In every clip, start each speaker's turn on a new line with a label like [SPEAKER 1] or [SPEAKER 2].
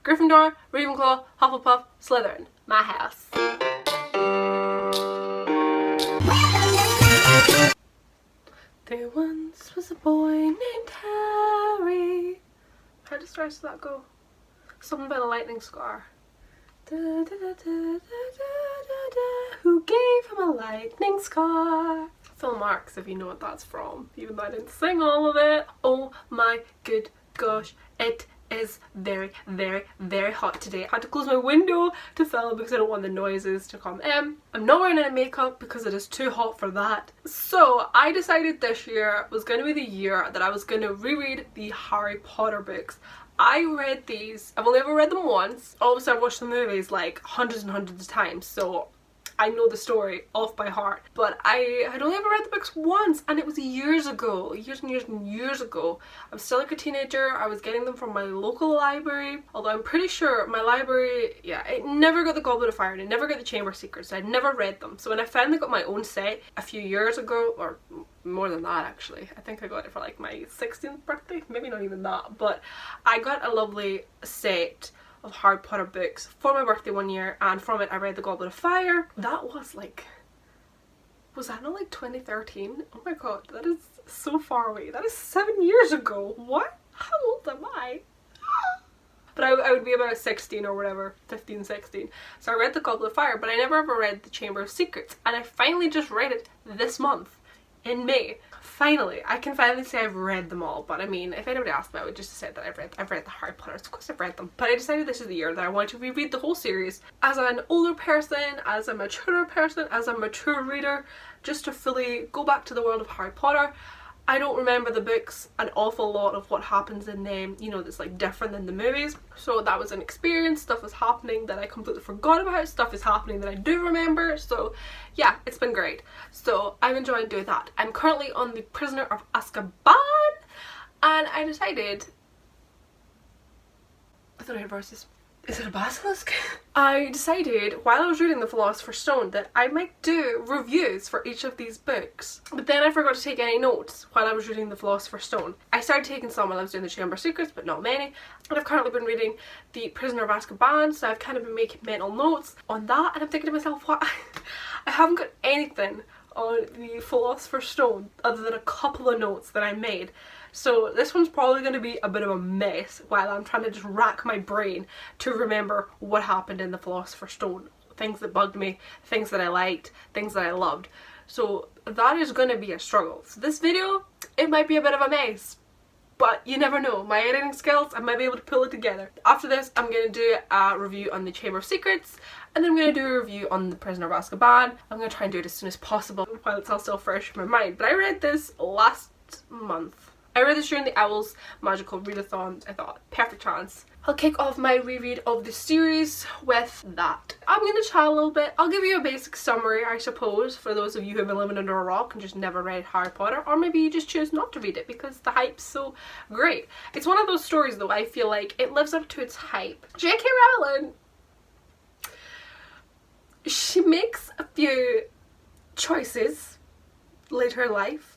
[SPEAKER 1] Gryffindor, Ravenclaw, Hufflepuff, Slytherin. My house. There once was a boy named Harry. How does the rest of that go? Something about a lightning scar. Who gave him a lightning scar? Phil Marks, if you know what that's from, even though I didn't sing all of it. Oh my good gosh, it is very, very, very hot today. I had to close my window to film because I don't want the noises to come in. I'm not wearing any makeup because it is too hot for that. So I decided this year was going to be the year that I was going to reread the Harry Potter books. I read these, I've only ever read them once. Obviously I've watched the movies like hundreds and hundreds of times, so I know the story off by heart. But I had only ever read the books once, and it was years ago. Years and years and years ago. I was still like a teenager. I was getting them from my local library. Although I'm pretty sure my library, yeah, it never got the Goblet of Fire and it never got the Chamber of Secrets. I'd never read them. So when I finally got my own set a few years ago, or more than that actually, I think I got it for like my 16th birthday. Maybe not even that. But I got a lovely set of Harry Potter books for my birthday one year, and from it I read the Goblet of Fire. That was like, was that not like 2013? Oh my god, that is so far away. That is 7 years ago. What? How old am I? But I would be about 16 or whatever, 15, 16. So I read the Goblet of Fire, but I never ever read the Chamber of Secrets, and I finally just read it this month in May. Finally, I can finally say I've read them all. But I mean, if anybody asked me, I would just say that I've read the Harry Potters. Of course I've read them. But I decided this is the year that I wanted to reread the whole series as an older person, as a maturer person, as a mature reader, just to fully go back to the world of Harry Potter. I don't remember the books an awful lot of what happens in them, you know, that's like different than the movies. So that was an experience. Stuff was happening that I completely forgot about. Stuff is happening that I do remember. So yeah, it's been great. So I'm enjoying doing that. I'm currently on the Prisoner of Azkaban, and I decided, I thought I heard voices. Is it a basilisk? I decided while I was reading the Philosopher's Stone that I might do reviews for each of these books. But then I forgot to take any notes while I was reading the Philosopher's Stone. I started taking some while I was doing the Chamber of Secrets, but not many. And I've currently been reading the Prisoner of Azkaban, so I've kind of been making mental notes on that. And I'm thinking to myself, what? I haven't got anything on the Philosopher's Stone other than a couple of notes that I made. So this one's probably going to be a bit of a mess while I'm trying to just rack my brain to remember what happened in the Philosopher's Stone. Things that bugged me, things that I liked, things that I loved. So that is going to be a struggle. So this video, it might be a bit of a mess. But you never know. My editing skills, I might be able to pull it together. After this, I'm going to do a review on the Chamber of Secrets. And then I'm going to do a review on the Prisoner of Azkaban. I'm going to try and do it as soon as possible while it's all still fresh in my mind. But I read this last month. I read this during the Owls Magical Readathon. I thought, perfect chance. I'll kick off my reread of the series with that. I'm going to chat a little bit. I'll give you a basic summary, I suppose, for those of you who have been living under a rock and just never read Harry Potter, or maybe you just choose not to read it because the hype's so great. It's one of those stories though, I feel like it lives up to its hype. J.K. Rowling, she makes a few choices later in life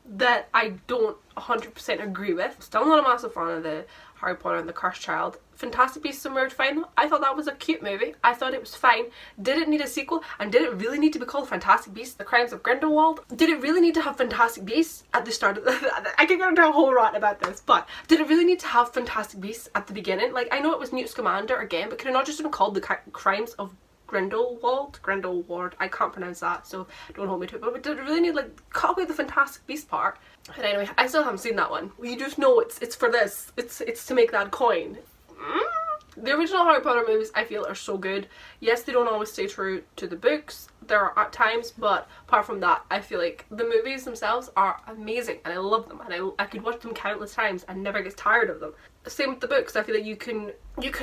[SPEAKER 1] that I don't 100% agree with. Still not a massive fan of the Harry Potter and the Cursed Child. Fantastic Beasts and Where to Find Them. I thought that was a cute movie. I thought it was fine. Did it need a sequel? And did it really need to be called Fantastic Beasts: The Crimes of Grindelwald? Did it really need to have Fantastic Beasts at the start of the I could go into a whole rant about this, but did it really need to have Fantastic Beasts at the beginning? Like, I know it was Newt Scamander again, but could it not just have been called The Crimes of Grindelwald, I can't pronounce that, so don't hold me to it. But did it really need, like, cut away the Fantastic Beast part? But anyway, I still haven't seen that one. You just know it's for this. It's to make that coin. The original Harry Potter movies, I feel, are so good. Yes, they don't always stay true to the books. There are at times, but apart from that, I feel like the movies themselves are amazing and I love them, and I could watch them countless times and never get tired of them. Same with the books. I feel like you can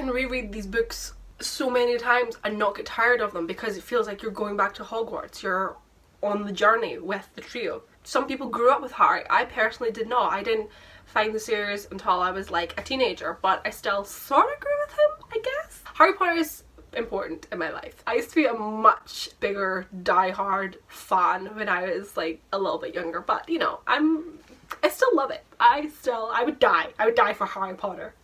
[SPEAKER 1] reread these books so many times and not get tired of them because it feels like you're going back to Hogwarts. You're on the journey with the trio. Some people grew up with Harry. I personally did not. I didn't find the series until I was like a teenager, but I still sort of grew with him, I guess. Harry Potter is important in my life. I used to be a much bigger die-hard fan when I was like a little bit younger, but you know, I still love it. I would die for Harry Potter.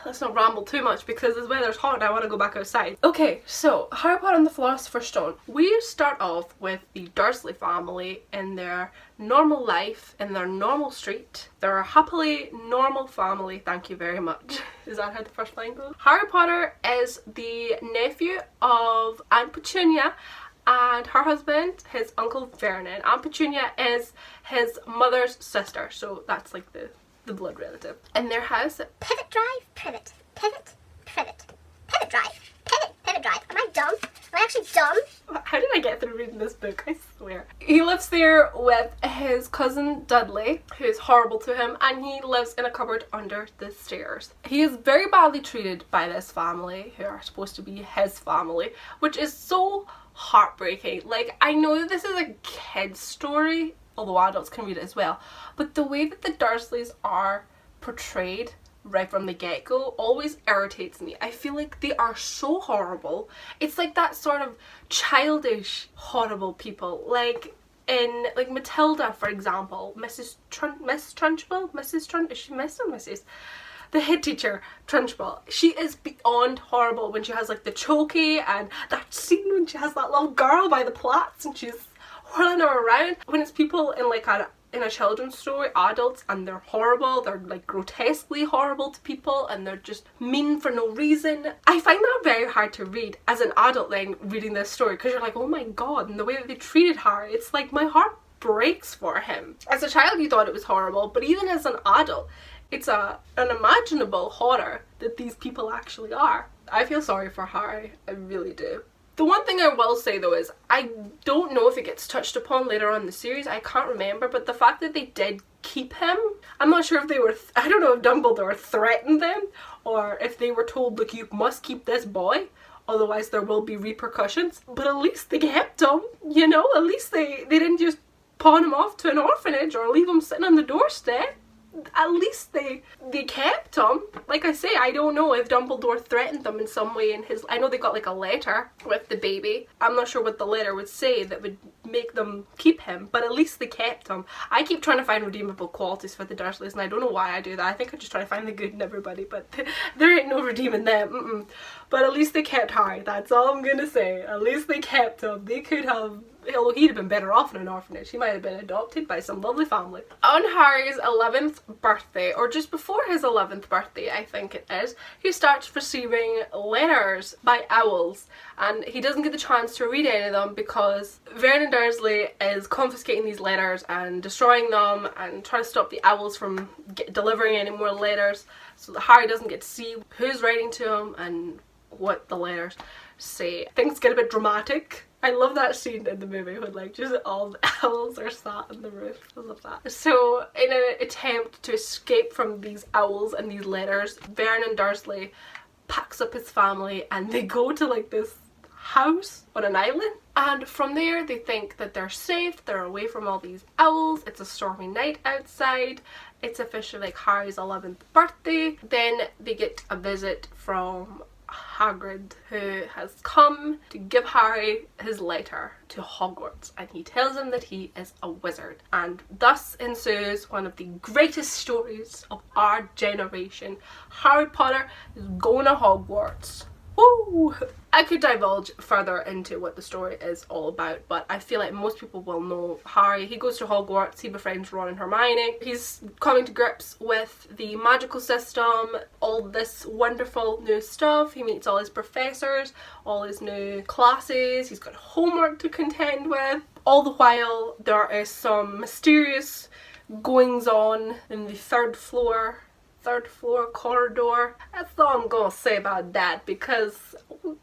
[SPEAKER 1] let's not ramble too much because this weather's hot and I want to go back outside. Okay, so Harry Potter and the Philosopher's Stone. We start off with the Dursley family in their normal life, in their normal street. They're a happily normal family, thank you very much. Is that how the first line goes? Harry Potter is the nephew of Aunt Petunia and her husband, his uncle Vernon. Aunt Petunia is his mother's sister, so that's like the blood relative. In their house,
[SPEAKER 2] pivot drive, pivot, pivot, pivot, pivot drive, pivot, pivot drive. Am I dumb? Am I actually dumb?
[SPEAKER 1] How did I get through reading this book? I swear. He lives there with his cousin Dudley, who is horrible to him, and he lives in a cupboard under the stairs. He is very badly treated by this family, who are supposed to be his family, which is so heartbreaking. Like, I know that this is a kid's story, although adults can read it as well, but the way that the Dursleys are portrayed right from the get-go always irritates me. I feel like they are so horrible. It's like that sort of childish, horrible people. Like in Matilda, for example, Miss Trunchbull? Is she Miss or Mrs.? The head teacher, Trunchbull, she is beyond horrible when she has like the chokey, and that scene when she has that little girl by the plaits and she's whirling her around. When it's people in like in a children's story, adults, and they're horrible, they're like grotesquely horrible to people and they're just mean for no reason. I find that very hard to read as an adult then reading this story, because you're like, oh my god, and the way that they treated her, it's like my heart breaks for him. As a child you thought it was horrible, but even as an adult it's an unimaginable horror that these people actually are. I feel sorry for Harry, I really do. The one thing I will say though is, I don't know if it gets touched upon later on in the series, I can't remember, but the fact that they did keep him, I'm not sure if they were, I don't know if Dumbledore threatened them, or if they were told, look, you must keep this boy, otherwise there will be repercussions, but at least they kept him, you know, at least they didn't just pawn him off to an orphanage or leave him sitting on the doorstep. At least they kept him. Like I say, I don't know if Dumbledore threatened them in some way in his... I know they got like a letter with the baby. I'm not sure what the letter would say that would make them keep him, but at least they kept him. I keep trying to find redeemable qualities for the Dursleys and I don't know why I do that. I think I just try to find the good in everybody, but there ain't no redeeming them. But at least they kept Harry, that's all I'm gonna say. At least they kept him. They could have... Although he'd have been better off in an orphanage. He might have been adopted by some lovely family. On Harry's 11th birthday, or just before his 11th birthday I think it is, he starts receiving letters by owls, and he doesn't get the chance to read any of them because Vernon Dursley is confiscating these letters and destroying them and trying to stop the owls from delivering any more letters, so that Harry doesn't get to see who's writing to him and what the letters say. Things get a bit dramatic. I love that scene in the movie when like just all the owls are sat on the roof. I love that. So in an attempt to escape from these owls and these letters, Vernon Dursley packs up his family and they go to like this house on an island, and from there they think that they're safe, they're away from all these owls, it's a stormy night outside, it's officially like Harry's 11th birthday. Then they get a visit from Hagrid, who has come to give Harry his letter to Hogwarts, and he tells him that he is a wizard, and thus ensues one of the greatest stories of our generation. Harry Potter is going to Hogwarts. Woo! I could divulge further into what the story is all about, but I feel like most people will know Harry. He goes to Hogwarts, he befriends Ron and Hermione. He's coming to grips with the magical system, all this wonderful new stuff. He meets all his professors, all his new classes, he's got homework to contend with. All the while there is some mysterious goings on in the third floor corridor. That's all I'm gonna say about that, because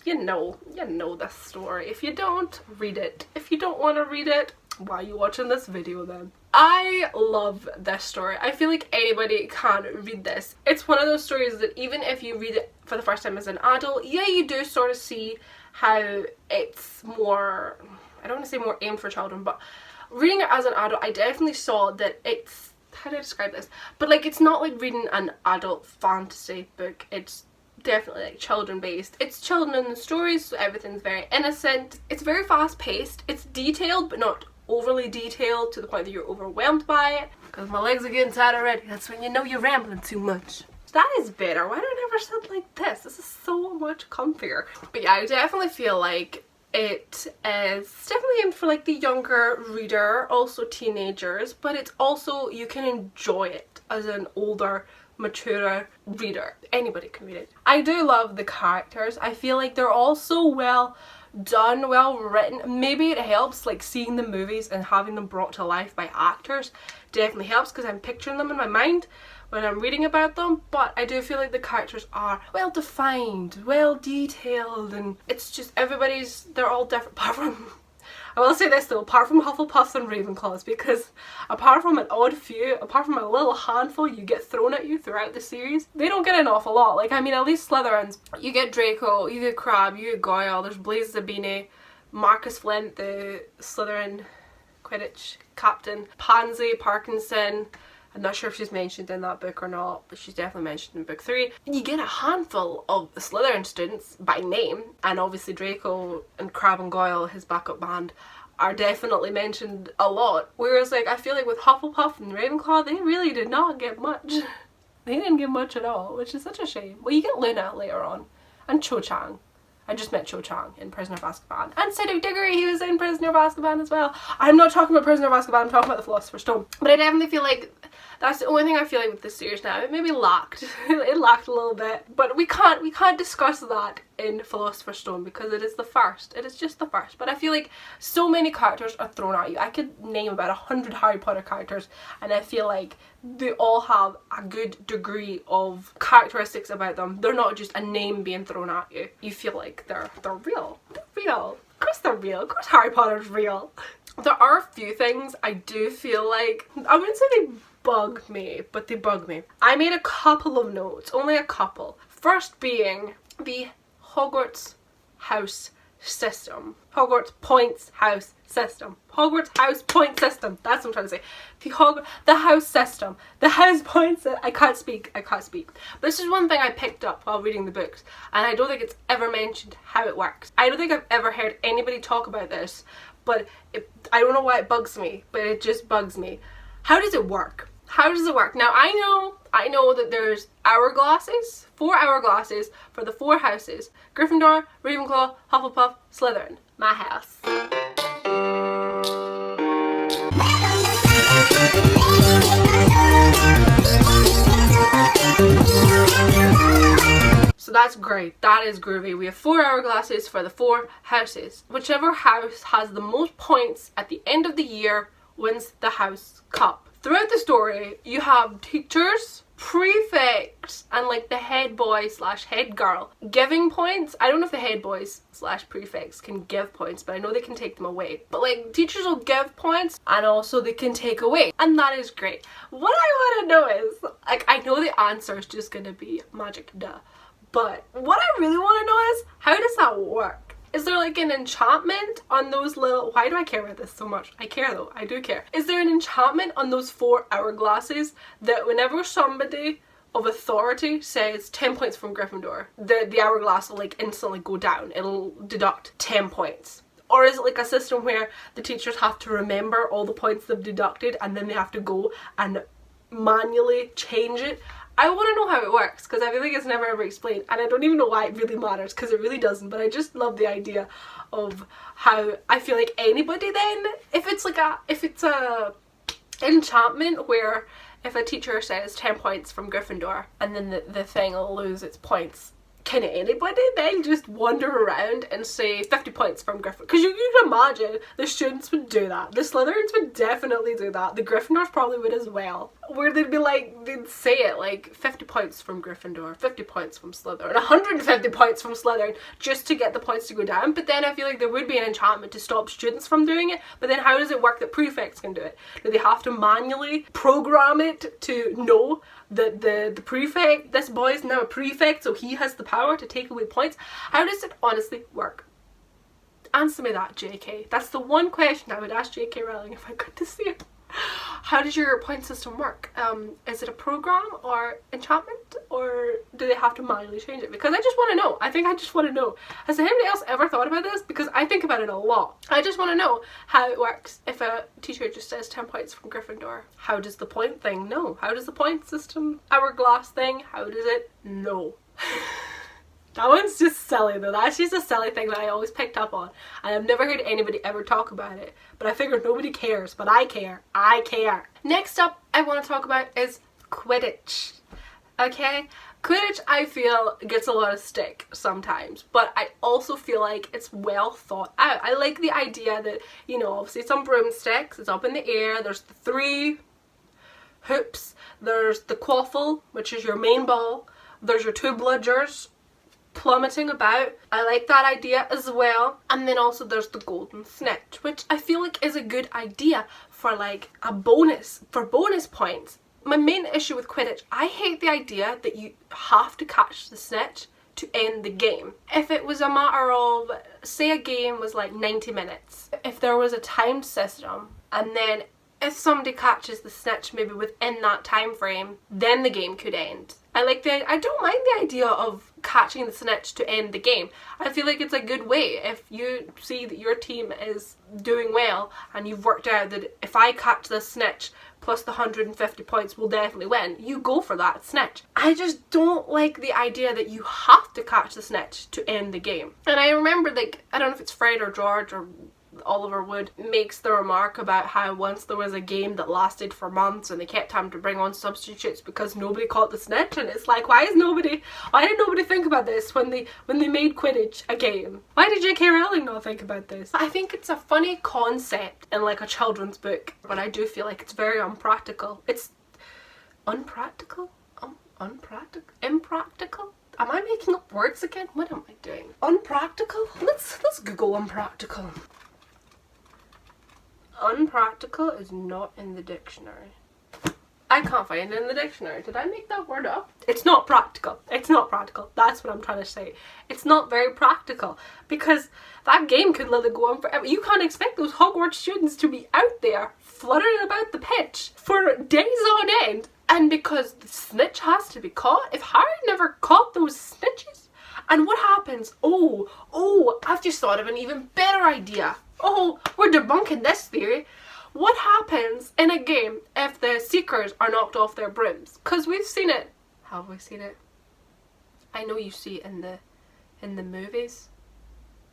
[SPEAKER 1] you know the story. If you don't, read it. If you don't want to read it, why are you watching this video then? I love this story. I feel like anybody can read this. It's one of those stories that even if you read it for the first time as an adult, yeah, you do sort of see how it's more, I don't want to say more aimed for children, but reading it as an adult, I definitely saw that it's, how do I describe this? But like, it's not like reading an adult fantasy book. It's definitely like children based. It's children in the stories, so everything's very innocent. It's very fast paced. It's detailed, but not overly detailed to the point that you're overwhelmed by it. Because my legs are getting tired already. That's when you know you're rambling too much. That is better. Why do I never sit like this. This is so much comfier. But yeah, I definitely feel like it is definitely aimed for like the younger reader, also teenagers, but it's also, you can enjoy it as an older, maturer reader. Anybody can read it. I do love the characters. I feel like they're all so well done, well written. Maybe it helps like seeing the movies and having them brought to life by actors definitely helps, because I'm picturing them in my mind when I'm reading about them, but I do feel like the characters are well defined, well detailed, and it's just they're all different, apart from, I will say this though, apart from Hufflepuffs and Ravenclaws, because apart from an odd few, apart from a little handful you get thrown at you throughout the series, they don't get an awful lot. Like, I mean, at least Slytherins, you get Draco, you get Crabbe, you get Goyle, there's Blaise Zabini, Marcus Flint, the Slytherin Quidditch captain, Pansy Parkinson. I'm not sure if she's mentioned in that book or not, but she's definitely mentioned in book 3. You get a handful of the Slytherin students by name, and obviously Draco and Crabbe and Goyle, his backup band, are definitely mentioned a lot. Whereas like, I feel like with Hufflepuff and Ravenclaw, they really did not get much. They didn't get much at all, which is such a shame. Well, you get Luna later on, and Cho Chang. I just met Cho Chang in Prisoner of Azkaban. And Cedric Diggory, he was in Prisoner of Azkaban as well. I'm not talking about Prisoner of Azkaban, I'm talking about the Philosopher's Stone. But I definitely feel like that's the only thing I feel like with this series now. It maybe lacked. It lacked a little bit. But we can't discuss that in Philosopher's Stone because it is the first. It is just the first. But I feel like so many characters are thrown at you. I could name about 100 Harry Potter characters, and I feel like they all have a good degree of characteristics about them. They're not just a name being thrown at you. You feel like they're real. They're real. Of course they're real. Of course Harry Potter's real. There are a few things I do feel like, I wouldn't say they bug me, but they bug me. I made a couple of notes, only a couple. First being the Hogwarts house system. Hogwarts points house system. Hogwarts house point system. That's what I'm trying to say. The house system. The house points. I can't speak. This is one thing I picked up while reading the books, and I don't think it's ever mentioned how it works. I don't think I've ever heard anybody talk about this, but I don't know why it bugs me, but it just bugs me. How does it work? How does it work? Now I know that there's hourglasses, 4 hourglasses for the 4 houses. Gryffindor, Ravenclaw, Hufflepuff, Slytherin. My house. So that's great. That is groovy. We have 4 hourglasses for the 4 houses. Whichever house has the most points at the end of the year wins the house cup. Throughout the story, you have teachers, prefects, and like the head boy / head girl giving points. I don't know if the head boys / prefects can give points, but I know they can take them away. But like, teachers will give points and also they can take away, and that is great. What I want to know is, like, I know the answer is just gonna be magic, duh, but what I really want to know is, how does that work? Is there like an enchantment on those little... Why do I care about this so much? I care though. I do care. Is there an enchantment on those 4 hourglasses that whenever somebody of authority says 10 points from Gryffindor, the hourglass will like instantly go down? It'll deduct 10 points. Or is it like a system where the teachers have to remember all the points they've deducted and then they have to go and manually change it? I want to know how it works, because I feel like it's never ever explained, and I don't even know why it really matters, because it really doesn't, but I just love the idea of how I feel like anybody then, if it's a enchantment where if a teacher says 10 points from Gryffindor and then the thing will lose its points, can anybody then just wander around and say 50 points from Gryffindor? Because you can imagine the students would do that. The Slytherins would definitely do that. The Gryffindors probably would as well. Where they'd be like, they'd say it like 50 points from Gryffindor, 50 points from Slytherin, 150 points from Slytherin, just to get the points to go down. But then I feel like there would be an enchantment to stop students from doing it. But then how does it work that prefects can do it? Do they have to manually program it to know that the prefect, this boy is now a prefect, so he has the power to take away points? How does it honestly work? Answer me that, JK. That's the one question I would ask JK Rowling if I got to see it. How does your point system work? Is it a program or enchantment, or do they have to manually change it? Because I just want to know. I think I just want to know. Has anybody else ever thought about this? Because I think about it a lot. I just want to know how it works. If a teacher just says 10 points from Gryffindor, how does the point thing know? How does the point system, hourglass thing, how does it know? That one's just silly though. That's just a silly thing that I always picked up on. And I've never heard anybody ever talk about it. But I figured nobody cares. But I care. I care. Next up I want to talk about is Quidditch. Okay? Quidditch, I feel, gets a lot of stick sometimes, but I also feel like it's well thought out. I like the idea that, you know, obviously some broomsticks, it's up in the air, there's the 3 hoops, there's the quaffle, which is your main ball, there's your 2 bludgers plummeting about. I like that idea as well. And then also there's the golden snitch, which I feel like is a good idea for like a bonus, for bonus points. My main issue with Quidditch, I hate the idea that you have to catch the snitch to end the game. If it was a matter of, say a game was like 90 minutes, if there was a timed system, and then if somebody catches the snitch maybe within that time frame, then the game could end. I don't mind the idea of catching the snitch to end the game. I feel like it's a good way. If you see that your team is doing well and you've worked out that if I catch this snitch plus the 150 points will definitely win, you go for that snitch. I just don't like the idea that you have to catch the snitch to end the game. And I remember, like, I don't know if it's Fred or George or Oliver Wood makes the remark about how once there was a game that lasted for months and they kept having to bring on substitutes because nobody caught the snitch, and it's like, why did nobody think about this when they made Quidditch a game? Why did J.K. Rowling not think about this? I think it's a funny concept in like a children's book, but I do feel like it's very unpractical. It's unpractical? Impractical? Am I making up words again? What am I doing? Unpractical? Let's Google unpractical. Unpractical is not in the dictionary. I can't find it in the dictionary. Did I make that word up? It's not practical. It's not practical. That's what I'm trying to say. It's not very practical because that game could literally go on forever. You can't expect those Hogwarts students to be out there fluttering about the pitch for days on end. And because the snitch has to be caught, if Harry never caught those snitches, and what happens? Oh, I've just thought of an even better idea. Oh, we're debunking this theory. What happens in a game if the Seekers are knocked off their brooms? Because we've seen it. Have we seen it? I know you see it in the movies,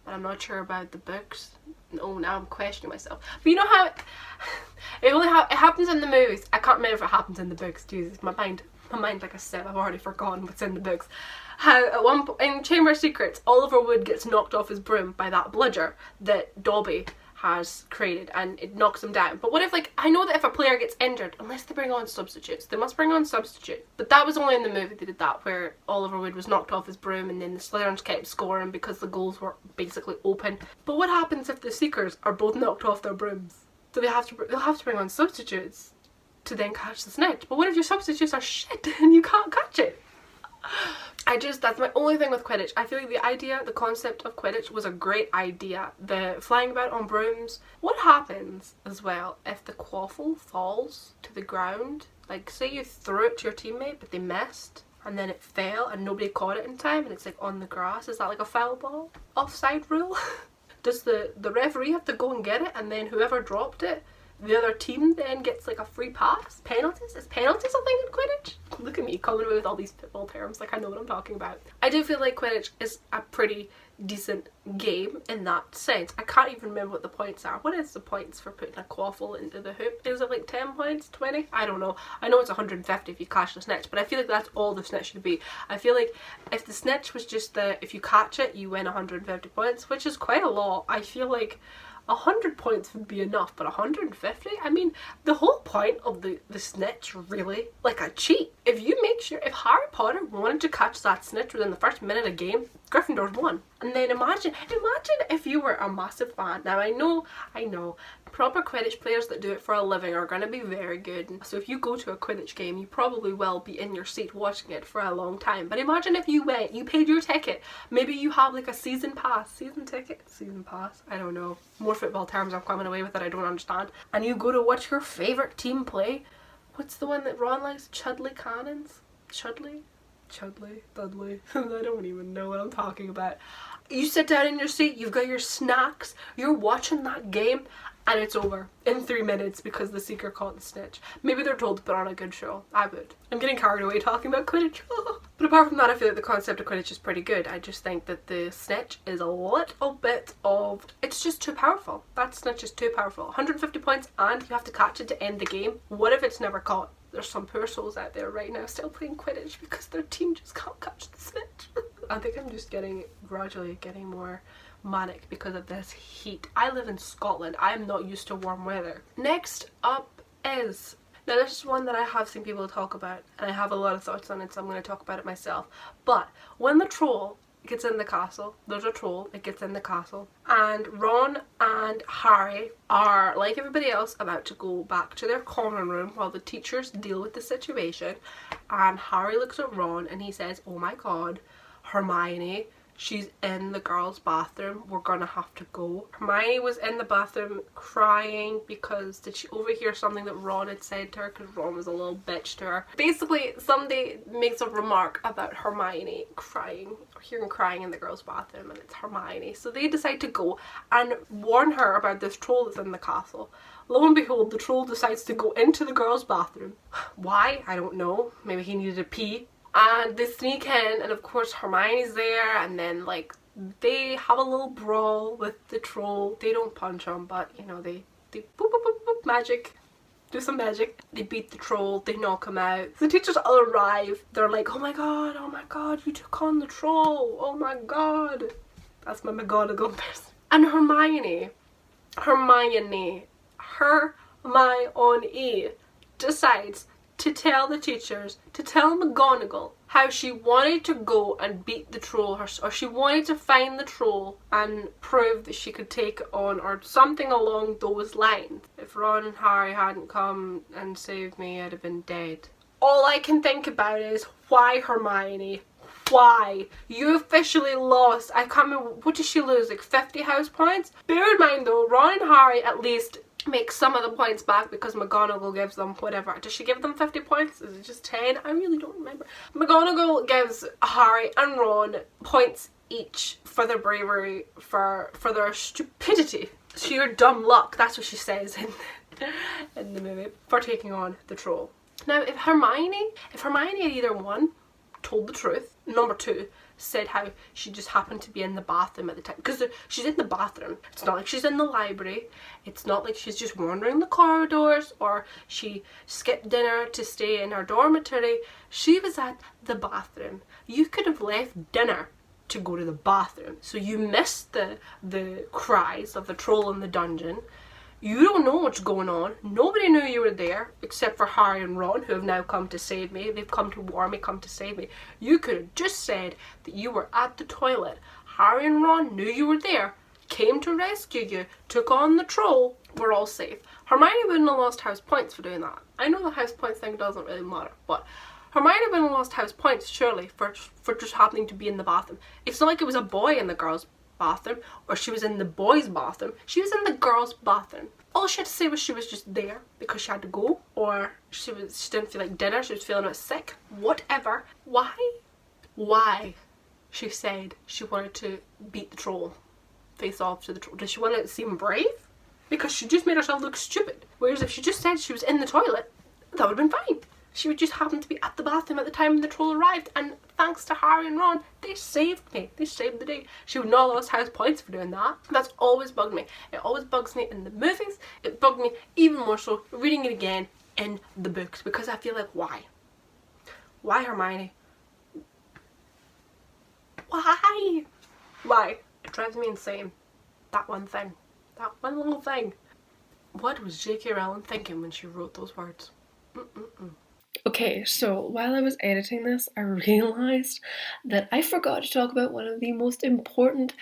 [SPEAKER 1] but I'm not sure about the books. Oh, now I'm questioning myself. But you know how it happens in the movies. I can't remember if it happens in the books. Jesus, my mind, like I said, I've already forgotten what's in the books. How at one point in Chamber of Secrets, Oliver Wood gets knocked off his broom by that bludger that Dobby has created, and it knocks him down. But what if, like, I know that if a player gets injured, unless they bring on substitutes, they must bring on substitutes. But that was only in the movie they did that, where Oliver Wood was knocked off his broom and then the Slytherins kept scoring because the goals were basically open. But what happens if the Seekers are both knocked off their brooms? So they'll have to bring on substitutes to then catch the snitch. But what if your substitutes are shit and you can't catch it? That's my only thing with Quidditch. I feel like the concept of Quidditch was a great idea. The flying about on brooms. What happens as well if the quaffle falls to the ground? Like, say you threw it to your teammate but they missed and then it fell and nobody caught it in time and it's like on the grass. Is that like a foul ball? Offside rule? Does the referee have to go and get it, and then whoever dropped it, the other team then gets like a free pass? Penalties? Is penalties a thing in Quidditch? Look at me coming away with all these football terms like I know what I'm talking about. I do feel like Quidditch is a pretty decent game in that sense. I can't even remember what the points are. What is the points for putting a quaffle into the hoop? Is it like 10 points? 20? I don't know. I know it's 150 if you catch the snitch, but I feel like that's all the snitch should be. I feel like if the snitch was just if you catch it, you win 150 points, which is quite a lot. I feel like 100 points would be enough, but 150? I mean, the whole point of the snitch, really, like a cheat. If Harry Potter wanted to catch that snitch within the first minute of game, Gryffindor's won. And then imagine if you were a massive fan. Now I know, proper Quidditch players that do it for a living are going to be very good. So if you go to a Quidditch game, you probably will be in your seat watching it for a long time. But imagine if you went, you paid your ticket, maybe you have like a season pass, I don't know. More football terms I'm coming away with that I don't understand. And you go to watch your favourite team play. What's the one that Ron likes? Chudley Cannons? Chudley? Dudley? I don't even know what I'm talking about. You sit down in your seat, you've got your snacks, you're watching that game, and it's over in 3 minutes because the seeker caught the snitch. Maybe they're told to put on a good show. I would. I'm getting carried away talking about Quidditch. But apart from that, I feel like the concept of Quidditch is pretty good. I just think that the snitch is a little bit of... It's just too powerful. That snitch is too powerful. 150 points and you have to catch it to end the game. What if it's never caught? There's some poor souls out there right now still playing Quidditch because their team just can't catch the snitch. I think I'm just gradually getting more manic because of this heat. I live in Scotland. I am not used to warm weather. Next up is... Now this is one that I have seen people talk about and I have a lot of thoughts on it, so I'm going to talk about it myself. But when the troll gets in the castle, there's a troll, it gets in the castle, and Ron and Harry are, like everybody else, about to go back to their common room while the teachers deal with the situation, and Harry looks at Ron and he says, "Oh my god, Hermione, she's in the girls' bathroom, we're gonna have to go." Hermione was in the bathroom crying because did she overhear something that Ron had said to her, because Ron was a little bitch to her. Basically, somebody makes a remark about Hermione crying, or hearing crying in the girls' bathroom, and it's Hermione. So they decide to go and warn her about this troll that's in the castle. Lo and behold, the troll decides to go into the girls' bathroom. Why? I don't know. Maybe he needed a pee. And they sneak in, and of course Hermione's there, and then like they have a little brawl with the troll. They don't punch him, but you know, they boop boop boop boop magic. Do some magic. They beat the troll, they knock him out. The teachers all arrive. They're like, oh my god, you took on the troll. Oh my god. That's my McGonagall person. And Hermione decides to tell the teachers, to tell McGonagall how she wanted to go and beat the troll, or she wanted to find the troll and prove that she could take it on, or something along those lines. If Ron and Harry hadn't come and saved me, I'd have been dead. All I can think about is, why Hermione? Why? You officially lost. I can't remember, what did she lose, like 50 house points? Bear in mind though, Ron and Harry at least make some of the points back because McGonagall gives them whatever. Does she give them 50 points? Is it just 10? I really don't remember. McGonagall gives Harry and Ron points each for their bravery, for their stupidity. Sheer dumb luck, that's what she says in the movie, for taking on the troll. Now if Hermione had either one, told the truth, number two, said how she just happened to be in the bathroom at the time, because she's in the bathroom. It's not like she's in the library. It's not like she's just wandering the corridors, or she skipped dinner to stay in her dormitory. She was at the bathroom. You could have left dinner to go to the bathroom, so you missed the cries of the troll in the dungeon. You don't know what's going on. Nobody knew you were there except for Harry and Ron, who have now come to save me. They've come to warn me, come to save me. You could have just said that you were at the toilet. Harry and Ron knew you were there, came to rescue you, took on the troll. We're all safe. Hermione wouldn't have lost house points for doing that. I know the house points thing doesn't really matter, but Hermione wouldn't have lost house points, surely, for just happening to be in the bathroom. It's not like it was a boy in the girls' bathroom, or she was in the boys' bathroom. She was in the girls' bathroom. All she had to say was she was just there because she had to go, or she didn't feel like dinner, she was feeling a bit sick, whatever. Why she said she wanted to beat the troll, face off to the troll? Does she want to seem brave? Because she just made herself look stupid. Whereas if she just said she was in the toilet, that would have been fine. She would just happen to be at the bathroom at the time the troll arrived, and thanks to Harry and Ron, they saved me. They saved the day. She would not have lost house points for doing that. That's always bugged me. It always bugs me in the movies. It bugged me even more so reading it again in the books, because I feel like, why? Why, Hermione? Why? Why? It drives me insane. That one thing. That one little thing. What was J.K. Rowling thinking when she wrote those words? Okay, so while I was editing this, I realised that I forgot to talk about one of the most important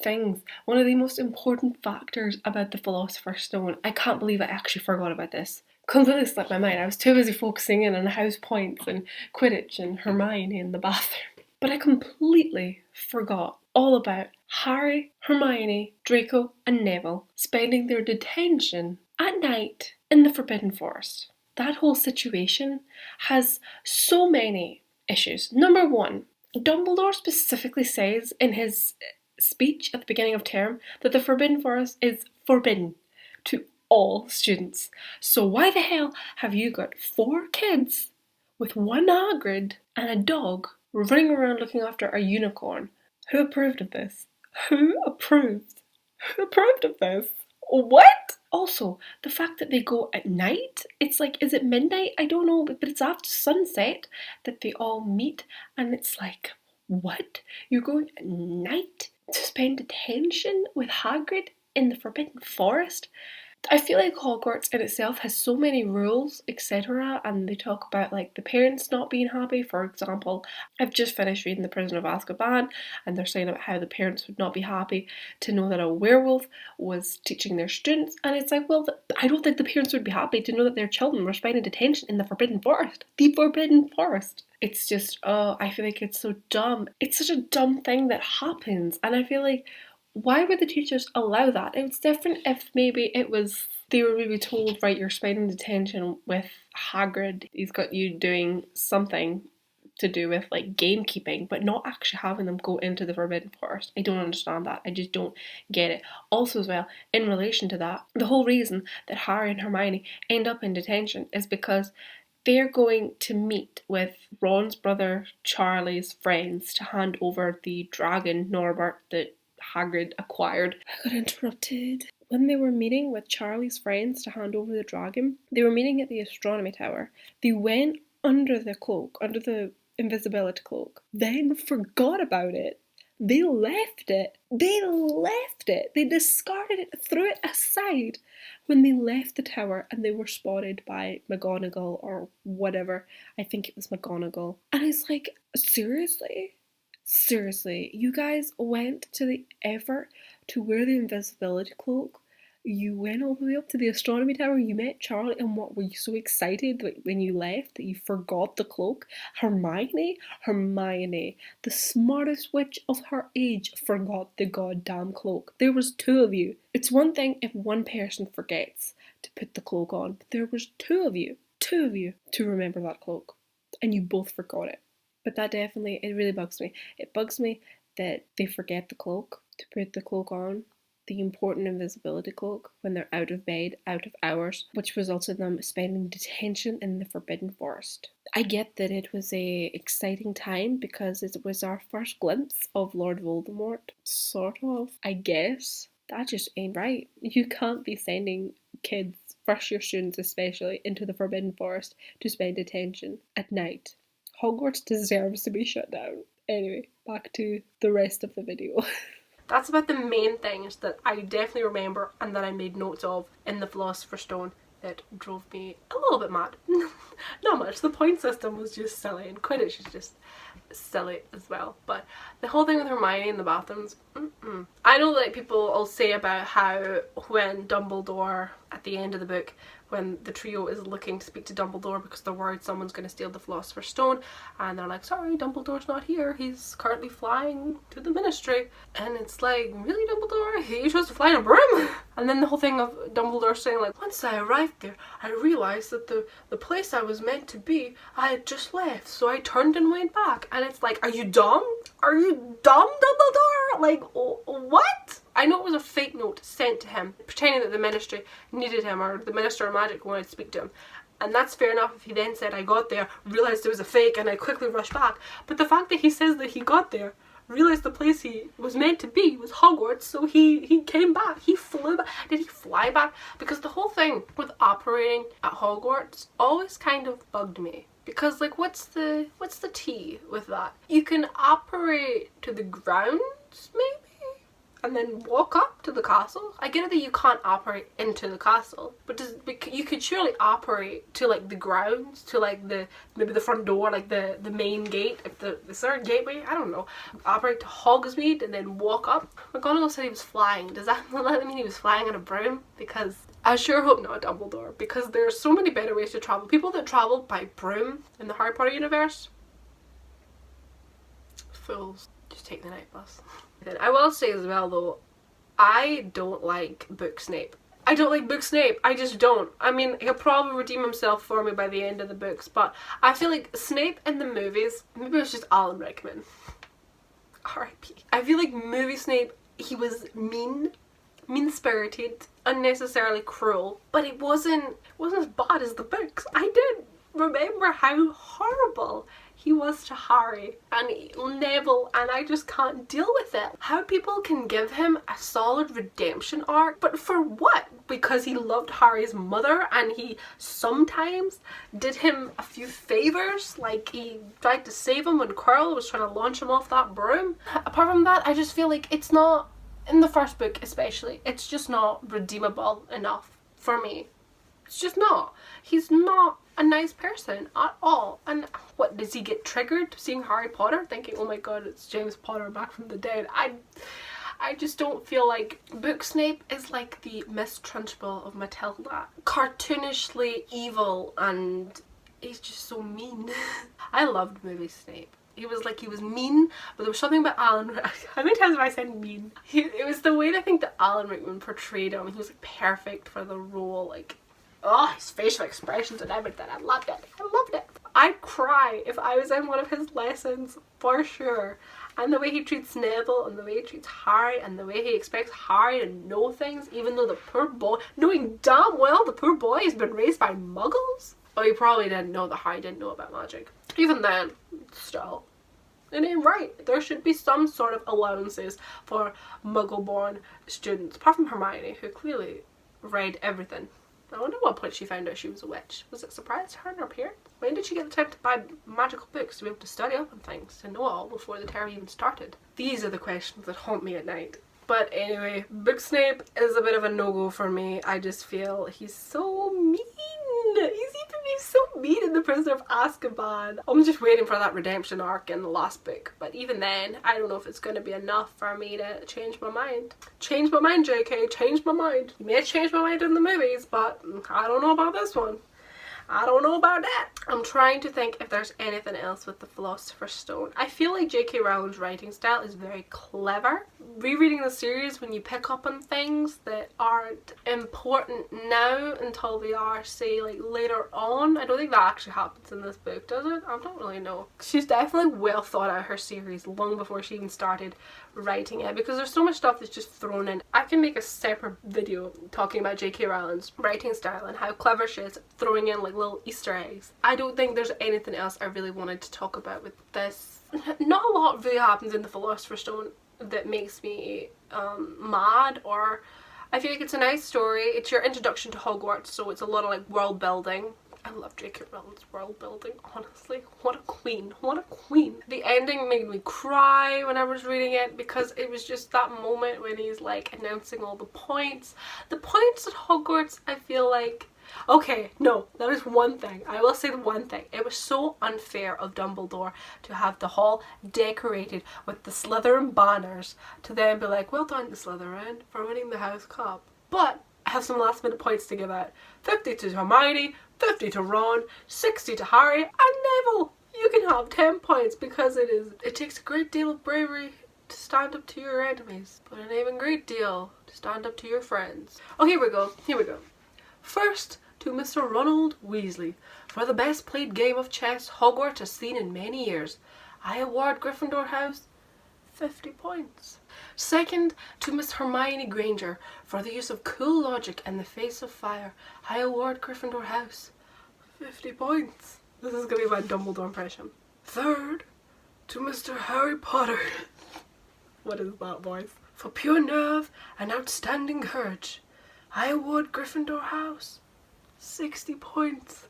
[SPEAKER 1] things, one of the most important factors about the Philosopher's Stone. I can't believe I actually forgot about this. Completely slipped my mind. I was too busy focusing in on house points and Quidditch and Hermione in the bathroom. But I completely forgot all about Harry, Hermione, Draco and Neville spending their detention at night in the Forbidden Forest. That whole situation has so many issues. Number one, Dumbledore specifically says in his speech at the beginning of term that the Forbidden Forest is forbidden to all students. So why the hell have you got 4 kids with 1 Hagrid and a dog running around looking after a unicorn? Who approved of this? Who approved? Who approved of this? What? Also, the fact that they go at night, it's like, is it midnight? I don't know, but it's after sunset that they all meet, and it's like, what? You're going at night to spend detention with Hagrid in the Forbidden Forest? I feel like Hogwarts in itself has so many rules, etc., and they talk about like the parents not being happy. For example, I've just finished reading The Prisoner of Azkaban, and they're saying about how the parents would not be happy to know that a werewolf was teaching their students, and it's like, well, I don't think the parents would be happy to know that their children were spending detention in the Forbidden Forest. The Forbidden Forest. It's just, oh, I feel like it's so dumb. It's such a dumb thing that happens, and I feel like, why would the teachers allow that? It's different if maybe they were maybe told, right, you're spending detention with Hagrid, he's got you doing something to do with like gamekeeping, but not actually having them go into the Forbidden Forest. I don't understand that. I just don't get it. Also as well, in relation to that, the whole reason that Harry and Hermione end up in detention is because they're going to meet with Ron's brother Charlie's friends to hand over the dragon Norbert that Hagrid acquired. I got interrupted. When they were meeting with Charlie's friends to hand over the dragon, they were meeting at the astronomy tower. They went under the cloak, under the invisibility cloak, then forgot about it. They left it. They discarded it, threw it aside when they left the tower, and they were spotted by McGonagall or whatever. I think it was McGonagall. And it's like, seriously? Seriously, you guys went to the effort to wear the invisibility cloak. You went all the way up to the astronomy tower, you met Charlie, and what, were you so excited when you left that you forgot the cloak? Hermione, the smartest witch of her age, forgot the goddamn cloak. There was 2 of you. It's one thing if one person forgets to put the cloak on, but there was 2 of you to remember that cloak, and you both forgot it. But that definitely, it really bugs me. It bugs me that they forget the cloak, to put the cloak on, the important invisibility cloak, when they're out of bed, out of hours, which resulted in them spending detention in the Forbidden Forest. I get that it was a exciting time because it was our first glimpse of Lord Voldemort, sort of, I guess. That just ain't right. You can't be sending kids, first year students especially, into the Forbidden Forest to spend detention at night. Hogwarts deserves to be shut down. Anyway, back to the rest of the video. That's about the main things that I definitely remember and that I made notes of in the Philosopher's Stone that drove me a little bit mad. Not much. The point system was just silly, and Quidditch is just silly as well. But the whole thing with Hermione in the bathrooms, I know that people all say about how when Dumbledore, at the end of the book, when the trio is looking to speak to Dumbledore because they're worried someone's going to steal the Philosopher's Stone, and they're like, sorry, Dumbledore's not here, he's currently flying to the Ministry. And it's like, really, Dumbledore? You chose to fly in a broom? And then the whole thing of Dumbledore saying like, once I arrived there, I realised that the place I was meant to be, I had just left, so I turned and went back. And it's like, are you dumb? Are you dumb, Dumbledore? Like, what? I know it was a fake note sent to him, pretending that the Ministry needed him, or the Minister of Magic wanted to speak to him. And that's fair enough if he then said, I got there, realised it was a fake, and I quickly rushed back. But the fact that he says that he got there, realised the place he was meant to be was Hogwarts, so he came back. He flew back. Did he fly back? Because the whole thing with operating at Hogwarts always kind of bugged me. Because, like, what's the tea with that? You can operate to the grounds, maybe? And then walk up to the castle? I get it that you can't operate into the castle, but you could surely operate to like the grounds, to like maybe the front door, like the main gate, if the third gateway, I don't know. Operate to Hogsmeade and then walk up. McGonagall said he was flying. Does that mean he was flying on a broom? Because I sure hope not, Dumbledore, because there's so many better ways to travel. People that travel by broom in the Harry Potter universe, fools. Just take the night bus. I will say as well though, I don't like Book Snape. I don't like Book Snape. I just don't. I mean, he'll probably redeem himself for me by the end of the books, but I feel like Snape in the movies, maybe it was just Alan Rickman. R.I.P. I feel like movie Snape, he was mean-spirited, unnecessarily cruel, but it wasn't as bad as the books. I did remember how horrible he was to Harry and Neville, and I just can't deal with it. How people can give him a solid redemption arc, but for what? Because he loved Harry's mother and he sometimes did him a few favors, like he tried to save him when Quirrell was trying to launch him off that broom. Apart from that, I just feel like it's not, in the first book especially, it's just not redeemable enough for me. It's just not. He's not a nice person at all. And what, does he get triggered seeing Harry Potter thinking, oh my god, it's James Potter back from the dead? I just don't feel like Book Snape is like the Miss Trunchbull of Matilda. Cartoonishly evil, and he's just so mean. I loved movie Snape. He was mean, but there was something about Alan. How many times have I said mean? It was the way that I think that Alan Rickman portrayed him. He was like perfect for the role. Like, oh, his facial expressions and everything. I loved it. I loved it. I'd cry if I was in one of his lessons, for sure. And the way he treats Neville, and the way he treats Harry, and the way he expects Harry to know things, even though the poor boy, knowing damn well the poor boy has been raised by muggles. Oh, he probably didn't know that Harry didn't know about magic. Even then, still, it ain't right. There should be some sort of allowances for muggle-born students, apart from Hermione, who clearly read everything. I wonder what point she found out she was a witch. Was it a surprise to her and her parents? When did she get the time to buy magical books to be able to study up on things, to know it all before the term even started? These are the questions that haunt me at night. But anyway, Book Snape is a bit of a no-go for me. I just feel he's so mean. He's so mean in The Prisoner of Azkaban. I'm just waiting for that redemption arc in the last book. But even then, I don't know if it's going to be enough for me to change my mind. Change my mind, JK. Change my mind. You may have changed my mind in the movies, but I don't know about this one. I don't know about that. I'm trying to think if there's anything else with the Philosopher's Stone. I feel like J.K. Rowling's writing style is very clever. Rereading the series, when you pick up on things that aren't important now until they are, say, like later on. I don't think that actually happens in this book, does it? I don't really know. She's definitely well thought out her series long before she even started writing it, because there's so much stuff that's just thrown in. I can make a separate video talking about J.K. Rowling's writing style and how clever she is at throwing in like little Easter eggs. I don't think there's anything else I really wanted to talk about with this. Not a lot really happens in the Philosopher's Stone that makes me mad, or I feel like it's a nice story. It's your introduction to Hogwarts, so it's a lot of like world building. I love J.K. Rowling's world building, honestly. What a queen. What a queen. The ending made me cry when I was reading it, because it was just that moment when he's like announcing all the points. The points at Hogwarts, I feel like... Okay, no, that is one thing. I will say the one thing. It was so unfair of Dumbledore to have the hall decorated with the Slytherin banners to then be like, well done to Slytherin for winning the House Cup. But I have some last minute points to give out. 50 to Hermione, 50 to Ron, 60 to Harry, and Neville. You can have 10 points because it takes a great deal of bravery to stand up to your enemies, but an even great deal to stand up to your friends. Oh, here we go. Here we go. First, to Mr. Ronald Weasley, for the best played game of chess Hogwarts has seen in many years. I award Gryffindor House 50 points. Second, to Miss Hermione Granger, for the use of cool logic in the face of fire. I award Gryffindor House 50 points. This is going to be my Dumbledore impression. Third, to Mr. Harry Potter. What is that voice? For pure nerve and outstanding courage. I award Gryffindor House 60 points.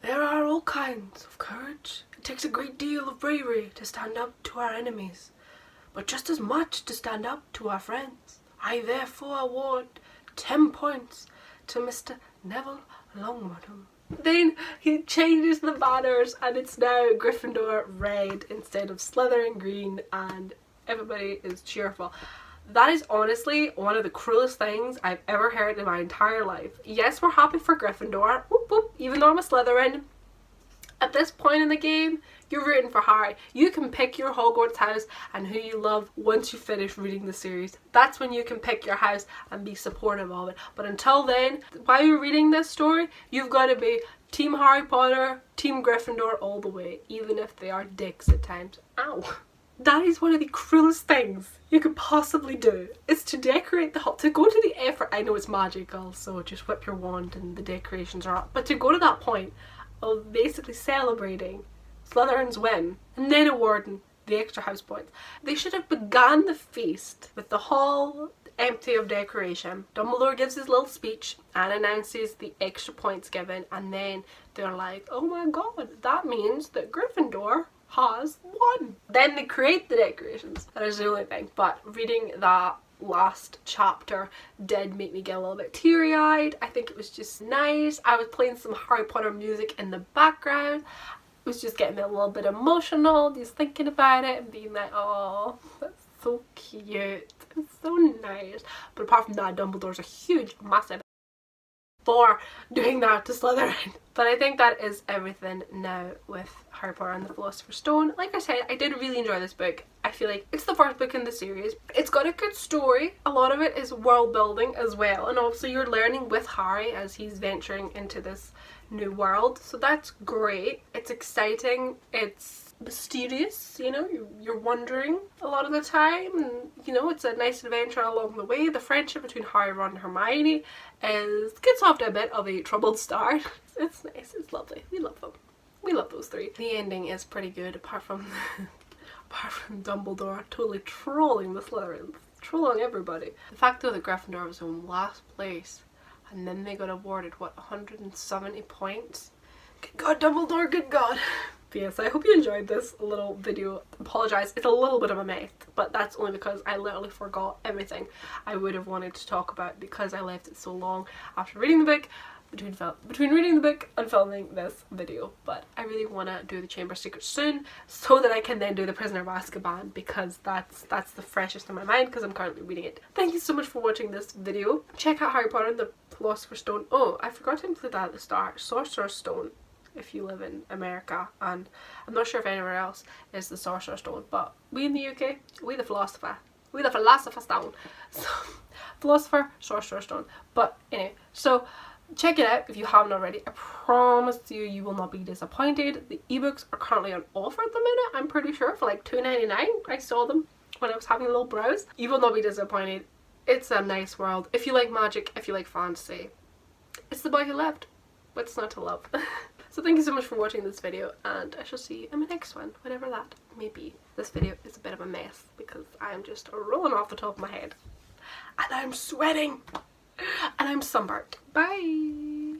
[SPEAKER 1] There are all kinds of courage. It takes a great deal of bravery to stand up to our enemies, but just as much to stand up to our friends. I therefore award 10 points to Mr. Neville Longbottom. Then he changes the banners and it's now Gryffindor red instead of Slytherin green, and everybody is cheerful. That is honestly one of the cruelest things I've ever heard in my entire life. Yes, we're happy for Gryffindor, whoop whoop, even though I'm a Slytherin. At this point in the game, you're rooting for Harry. You can pick your Hogwarts house and who you love once you finish reading the series. That's when you can pick your house and be supportive of it. But until then, while you're reading this story, you've got to be Team Harry Potter, Team Gryffindor all the way, even if they are dicks at times. Ow. That is one of the cruelest things you could possibly do, is to decorate the hall, to go to the effort. I know it's magical, so just whip your wand and the decorations are up, but to go to that point of basically celebrating Slytherin's win and then awarding the extra house points. They should have began the feast with the hall empty of decoration. Dumbledore gives his little speech and announces the extra points given, and then they're like, oh my god, that means that Gryffindor has won. Then they create the decorations. That is the only thing. But reading that last chapter did make me get a little bit teary-eyed. I think it was just nice. I was playing some Harry Potter music in the background. It was just getting me a little bit emotional, just thinking about it and being like, oh, that's so cute. It's so nice. But apart from that, Dumbledore's a huge, massive for doing that to Slytherin. But I think that is everything now with Harry Potter and the Philosopher's Stone. Like I said, I did really enjoy this book. I feel like it's the first book in the series. It's got a good story. A lot of it is world building as well, and obviously you're learning with Harry as he's venturing into this new world, so that's great. It's exciting, it's mysterious, you know, you're wondering a lot of the time, and you know, it's a nice adventure along the way. The friendship between Harry, Ron and Hermione gets off to a bit of a troubled start. It's nice, it's lovely, we love them. We love those three. The ending is pretty good, apart from Dumbledore totally trolling the Slytherins, trolling everybody. The fact though that Gryffindor was in last place and then they got awarded, what, 170 points? Good god, Dumbledore, good god. But yes, I hope you enjoyed this little video. Apologise, it's a little bit of a mess, but that's only because I literally forgot everything I would have wanted to talk about because I left it so long after reading the book, between reading the book and filming this video. But I really want to do the Chamber of Secrets soon so that I can then do the Prisoner of Azkaban, because that's the freshest in my mind because I'm currently reading it. Thank you so much for watching this video. Check out Harry Potter and the Philosopher's Stone. Oh, I forgot to include that at the start. Sorcerer's Stone if you live in America, and I'm not sure if anywhere else is the Sorcerer's Stone, but we in the UK, we the Philosopher's Stone. So, Philosopher, Sorcerer's Stone. But anyway, so check it out if you haven't already. I promise you, you will not be disappointed. The ebooks are currently on offer at the minute, I'm pretty sure, for like $2.99. I saw them when I was having a little browse. You will not be disappointed. It's a nice world. If you like magic, if you like fantasy, it's the boy who left. What's not to love? So thank you so much for watching this video, and I shall see you in my next one, whatever that may be. This video is a bit of a mess because I'm just rolling off the top of my head. And I'm sweating. And I'm sunburnt. Bye.